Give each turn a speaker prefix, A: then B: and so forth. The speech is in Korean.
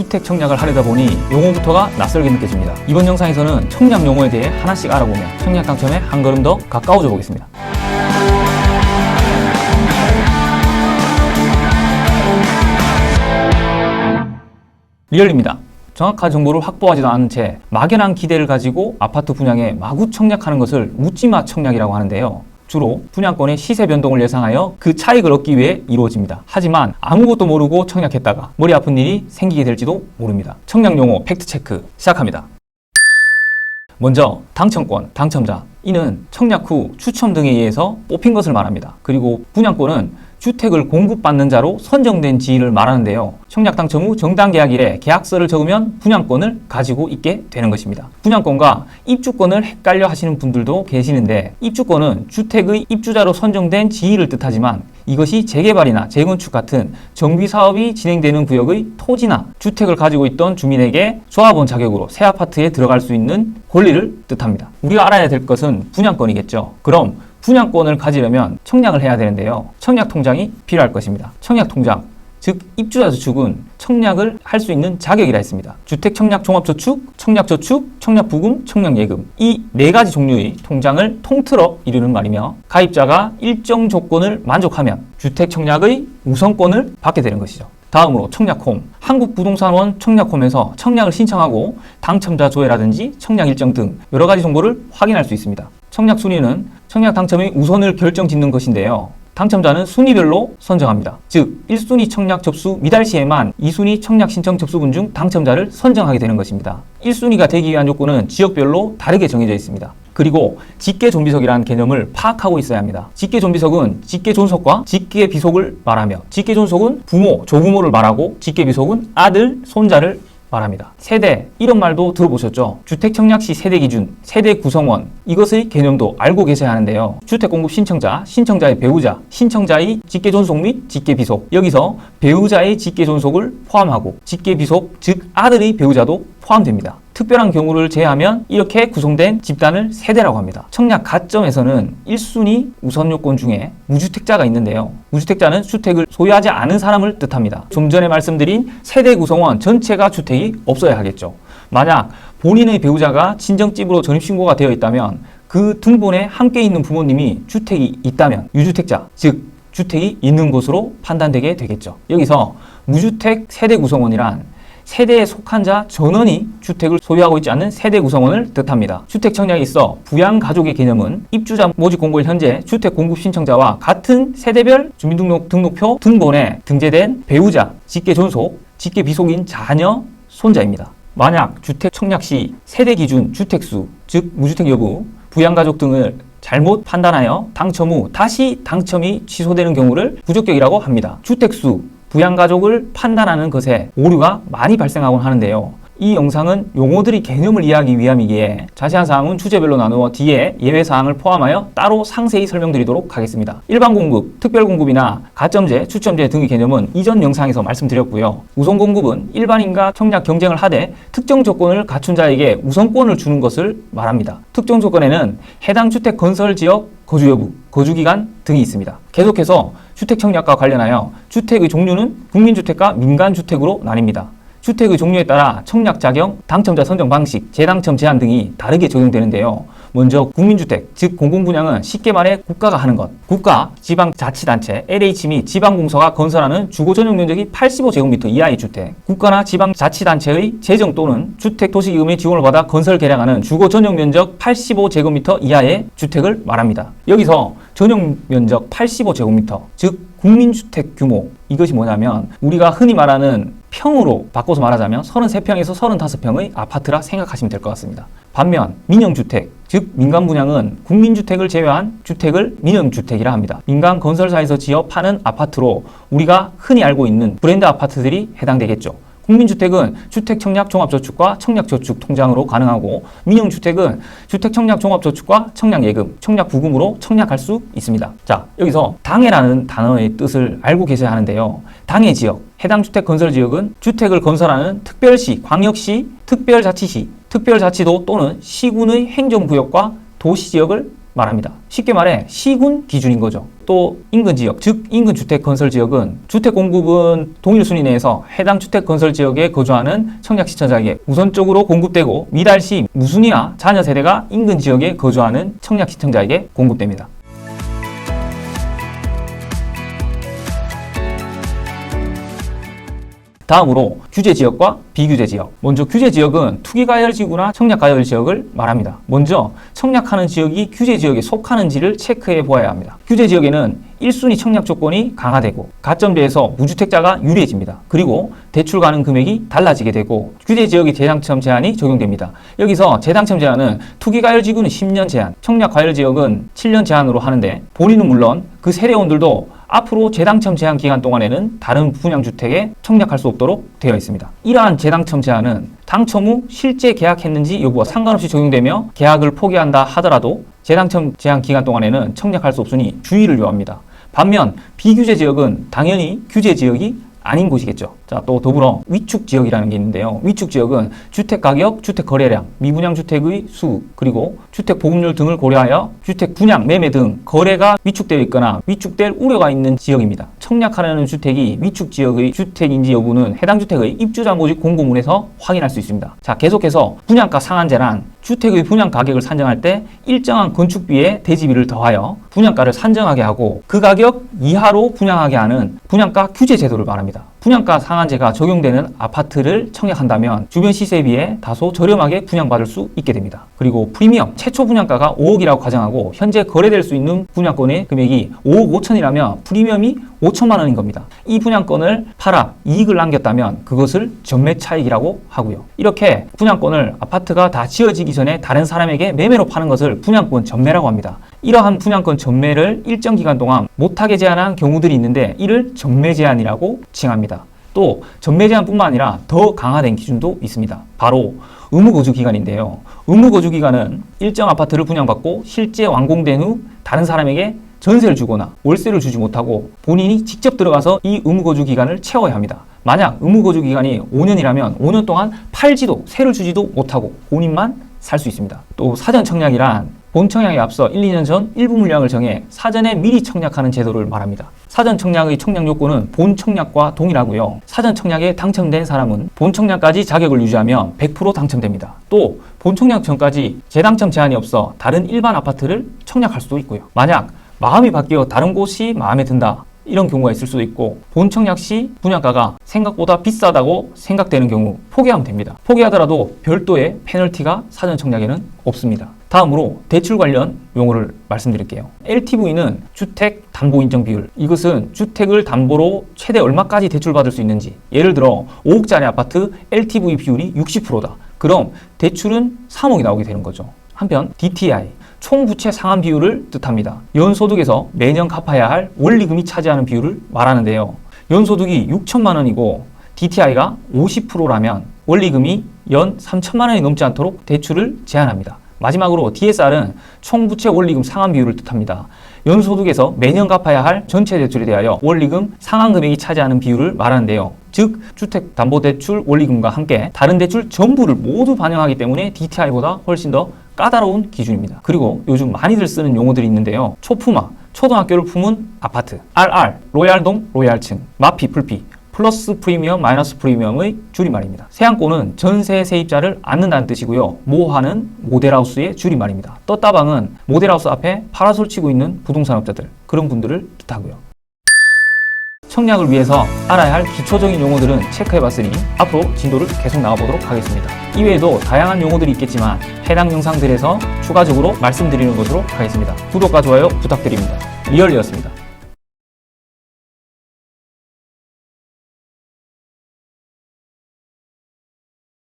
A: 주택 청약을 하려다 보니 용어부터가 낯설게 느껴집니다. 이번 영상에서는 청약 용어에 대해 하나씩 알아보며 청약 당첨에 한 걸음 더 가까워져 보겠습니다. 리얼입니다. 정확한 정보를 확보하지도 않은 채 막연한 기대를 가지고 아파트 분양에 마구 청약하는 것을 묻지마 청약이라고 하는데요. 주로 분양권의 시세 변동을 예상하여 그 차익을 얻기 위해 이루어집니다. 하지만 아무것도 모르고 청약했다가 머리 아픈 일이 생기게 될지도 모릅니다. 청약 용어 팩트체크 시작합니다. 먼저 당첨권, 당첨자. 이는 청약 후 추첨 등에 의해서 뽑힌 것을 말합니다. 그리고 분양권은 주택을 공급받는 자로 선정된 지위를 말하는데요. 청약 당첨 후 정당 계약일에 계약서를 적으면 분양권을 가지고 있게 되는 것입니다. 분양권과 입주권을 헷갈려 하시는 분들도 계시는데, 입주권은 주택의 입주자로 선정된 지위를 뜻하지만 이것이 재개발이나 재건축 같은 정비 사업이 진행되는 구역의 토지나 주택을 가지고 있던 주민에게 조합원 자격으로 새 아파트에 들어갈 수 있는 권리를 뜻합니다. 우리가 알아야 될 것은 분양권이겠죠. 그럼 분양권을 가지려면 청약을 해야 되는데요. 청약 통장이 필요할 것입니다. 청약 통장, 즉 입주자 저축은 청약을 할 수 있는 자격이라 했습니다. 주택 청약 종합저축, 청약저축, 청약부금, 청약예금, 이 네 가지 종류의 통장을 통틀어 이루는 말이며, 가입자가 일정 조건을 만족하면 주택 청약의 우선권을 받게 되는 것이죠. 다음으로 청약홈, 한국부동산원 청약홈에서 청약을 신청하고 당첨자 조회라든지 청약 일정 등 여러 가지 정보를 확인할 수 있습니다. 청약 순위는 청약 당첨의 우선을 결정짓는 것인데요. 당첨자는 순위별로 선정합니다. 즉 1순위 청약 접수 미달 시에만 2순위 청약 신청 접수분 중 당첨자를 선정하게 되는 것입니다. 1순위가 되기 위한 요건은 지역별로 다르게 정해져 있습니다. 그리고 직계존비속이라는 개념을 파악하고 있어야 합니다. 직계존비속은 직계존속과 직계비속을 말하며, 직계존속은 부모, 조부모를 말하고 직계비속은 아들, 손자를 말합니다. 세대, 이런 말도 들어보셨죠? 주택 청약 시 세대 기준, 세대 구성원, 이것의 개념도 알고 계셔야 하는데요. 주택 공급 신청자, 신청자의 배우자, 신청자의 직계존속 및 직계비속, 여기서 배우자의 직계존속을 포함하고 직계비속, 즉 아들의 배우자도 포함됩니다. 특별한 경우를 제외하면 이렇게 구성된 집단을 세대라고 합니다. 청약 가점에서는 1순위 우선 요건 중에 무주택자가 있는데요. 무주택자는 주택을 소유하지 않은 사람을 뜻합니다. 좀 전에 말씀드린 세대 구성원 전체가 주택이 없어야 하겠죠. 만약 본인의 배우자가 친정집으로 전입신고가 되어 있다면 그 등본에 함께 있는 부모님이 주택이 있다면 유주택자, 즉 주택이 있는 곳으로 판단되게 되겠죠. 여기서 무주택 세대 구성원이란 세대에 속한 자 전원이 주택을 소유하고 있지 않는 세대 구성원을 뜻합니다. 주택 청약에 있어 부양가족의 개념은 입주자 모집 공고일 현재 주택 공급 신청자와 같은 세대별 주민등록표 등본에 등재된 배우자, 직계존속, 직계비속인 자녀, 손자입니다. 만약 주택 청약 시 세대 기준 주택수, 즉 무주택 여부, 부양가족 등을 잘못 판단하여 당첨 후 다시 당첨이 취소되는 경우를 부적격이라고 합니다. 주택수, 부양가족을 판단하는 것에 오류가 많이 발생하곤 하는데요. 이 영상은 용어들의 개념을 이해하기 위함이기에 자세한 사항은 주제별로 나누어 뒤에 예외사항을 포함하여 따로 상세히 설명드리도록 하겠습니다. 일반공급, 특별공급이나 가점제, 추첨제 등의 개념은 이전 영상에서 말씀드렸고요. 우선공급은 일반인과 청약 경쟁을 하되 특정 조건을 갖춘 자에게 우선권을 주는 것을 말합니다. 특정 조건에는 해당 주택 건설 지역 거주 여부, 거주기간 등이 있습니다. 계속해서 주택 청약과 관련하여 주택의 종류는 국민주택과 민간주택으로 나뉩니다. 주택의 종류에 따라 청약 자격, 당첨자 선정 방식, 재당첨 제한 등이 다르게 적용되는데요. 먼저 국민주택, 즉 공공분양은 쉽게 말해 국가가 하는 것. 국가, 지방자치단체, LH 및 지방공사가 건설하는 주거 전용 면적이 85제곱미터 이하의 주택. 국가나 지방자치단체의 재정 또는 주택도시기금의 지원을 받아 건설 개량하는 주거 전용 면적 85제곱미터 이하의 주택을 말합니다. 여기서 전용 면적 85제곱미터, 즉 국민주택 규모, 이것이 뭐냐면 우리가 흔히 말하는 평으로 바꿔서 말하자면 33평에서 35평의 아파트라 생각하시면 될 것 같습니다. 반면 민영주택, 즉 민간분양은 국민주택을 제외한 주택을 민영주택이라 합니다. 민간 건설사에서 지어 파는 아파트로 우리가 흔히 알고 있는 브랜드 아파트들이 해당되겠죠. 국민주택은 주택청약종합저축과 청약저축 통장으로 가능하고, 민영주택은 주택청약종합저축과 청약예금, 청약부금으로 청약할 수 있습니다. 자, 여기서 당해라는 단어의 뜻을 알고 계셔야 하는데요. 당해 지역, 해당 주택 건설 지역은 주택을 건설하는 특별시, 광역시, 특별자치시, 특별자치도 또는 시군의 행정구역과 도시지역을 말합니다. 쉽게 말해 시군 기준인 거죠. 또 인근 지역, 즉 인근 주택 건설 지역은 주택 공급은 동일 순위 내에서 해당 주택 건설 지역에 거주하는 청약 시청자에게 우선적으로 공급되고 미달 시 무순위와 자녀 세대가 인근 지역에 거주하는 청약 시청자에게 공급됩니다. 다음으로 규제 지역과 비규제 지역. 먼저 규제 지역은 투기가열지구나 청약가열지역을 말합니다. 먼저 청약하는 지역이 규제 지역에 속하는지를 체크해 보아야 합니다. 규제 지역에는 1순위 청약 조건이 강화되고 가점제에서 무주택자가 유리해집니다. 그리고 대출 가능 금액이 달라지게 되고 규제 지역의 재당첨 제한이 적용됩니다. 여기서 재당첨 제한은 투기가열지구는 10년 제한, 청약가열지역은 7년 제한으로 하는데 본인은 물론 그 세대원들도 앞으로 재당첨 제한 기간 동안에는 다른 분양주택에 청약할 수 없도록 되어 있습니다. 이러한 재당첨 제한은 당첨 후 실제 계약했는지 여부와 상관없이 적용되며 계약을 포기한다 하더라도 재당첨 제한 기간 동안에는 청약할 수 없으니 주의를 요합니다. 반면 비규제 지역은 당연히 규제 지역이 아닌 곳이겠죠. 자, 또 더불어 위축 지역이라는 게 있는데요. 위축 지역은 주택 가격, 주택 거래량, 미분양 주택의 수, 그리고 주택 보급률 등을 고려하여 주택 분양, 매매 등 거래가 위축되어 있거나 위축될 우려가 있는 지역입니다. 청약하려는 주택이 위축 지역의 주택인지 여부는 해당 주택의 입주자 모집 공고문에서 확인할 수 있습니다. 자, 계속해서 분양가 상한제란 주택의 분양 가격을 산정할 때 일정한 건축비에 대지비를 더하여 분양가를 산정하게 하고 그 가격 이하로 분양하게 하는 분양가 규제 제도를 말합니다. 분양가 상한제가 적용되는 아파트를 청약한다면 주변 시세에 비해 다소 저렴하게 분양받을 수 있게 됩니다. 그리고 프리미엄, 최초 분양가가 5억이라고 가정하고 현재 거래될 수 있는 분양권의 금액이 5억 5천이라면 프리미엄이 5천만 원인 겁니다. 이 분양권을 팔아 이익을 남겼다면 그것을 전매 차익이라고 하고요. 이렇게 분양권을 아파트가 다 지어지기 전에 다른 사람에게 매매로 파는 것을 분양권 전매라고 합니다. 이러한 분양권 전매를 일정 기간 동안 못하게 제한한 경우들이 있는데 이를 전매 제한이라고 칭합니다. 또 전매 제한뿐만 아니라 더 강화된 기준도 있습니다. 바로 의무거주 기간인데요. 의무거주 기간은 일정 아파트를 분양받고 실제 완공된 후 다른 사람에게 전세를 주거나 월세를 주지 못하고 본인이 직접 들어가서 이 의무거주 기간을 채워야 합니다. 만약 의무거주 기간이 5년이라면 5년 동안 팔지도 세를 주지도 못하고 본인만 살 수 있습니다. 또 사전 청약이란 본 청약에 앞서 1, 2년 전 일부 물량을 정해 사전에 미리 청약하는 제도를 말합니다. 사전 청약의 청약 요건은 본 청약과 동일하고요. 사전 청약에 당첨된 사람은 본 청약까지 자격을 유지하면 100% 당첨됩니다. 또 본 청약 전까지 재당첨 제한이 없어 다른 일반 아파트를 청약할 수도 있고요. 만약 마음이 바뀌어 다른 곳이 마음에 든다, 이런 경우가 있을 수도 있고 본 청약 시 분양가가 생각보다 비싸다고 생각되는 경우 포기하면 됩니다. 포기하더라도 별도의 페널티가 사전 청약에는 없습니다. 다음으로 대출 관련 용어를 말씀드릴게요. LTV는 주택 담보 인정 비율. 이것은 주택을 담보로 최대 얼마까지 대출받을 수 있는지. 예를 들어 5억짜리 아파트 LTV 비율이 60%다. 그럼 대출은 3억이 나오게 되는 거죠. 한편 DTI, 총부채 상환 비율을 뜻합니다. 연소득에서 매년 갚아야 할 원리금이 차지하는 비율을 말하는데요. 연소득이 6천만 원이고 DTI가 50%라면 원리금이 연 3천만 원이 넘지 않도록 대출을 제한합니다. 마지막으로 DSR은 총부채 원리금 상환 비율을 뜻합니다. 연소득에서 매년 갚아야 할 전체 대출에 대하여 원리금 상환 금액이 차지하는 비율을 말하는데요. 즉 주택담보대출 원리금과 함께 다른 대출 전부를 모두 반영하기 때문에 DTI보다 훨씬 더 까다로운 기준입니다. 그리고 요즘 많이들 쓰는 용어들이 있는데요. 초품화, 초등학교를 품은 아파트, RR, 로얄동, 로얄층, 마피, 풀피, 플러스 프리미엄, 마이너스 프리미엄의 줄임말입니다. 세안권은 전세 세입자를 안는다는 뜻이고요. 모하는 모델하우스의 줄임말입니다. 떴다방은 모델하우스 앞에 파라솔 치고 있는 부동산업자들, 그런 분들을 뜻하고요. 청약을 위해서 알아야 할 기초적인 용어들은 체크해봤으니 앞으로 진도를 계속 나가보도록 하겠습니다. 이외에도 다양한 용어들이 있겠지만 해당 영상들에서 추가적으로 말씀드리는 것으로 하겠습니다. 구독과 좋아요 부탁드립니다. 리얼리였습니다.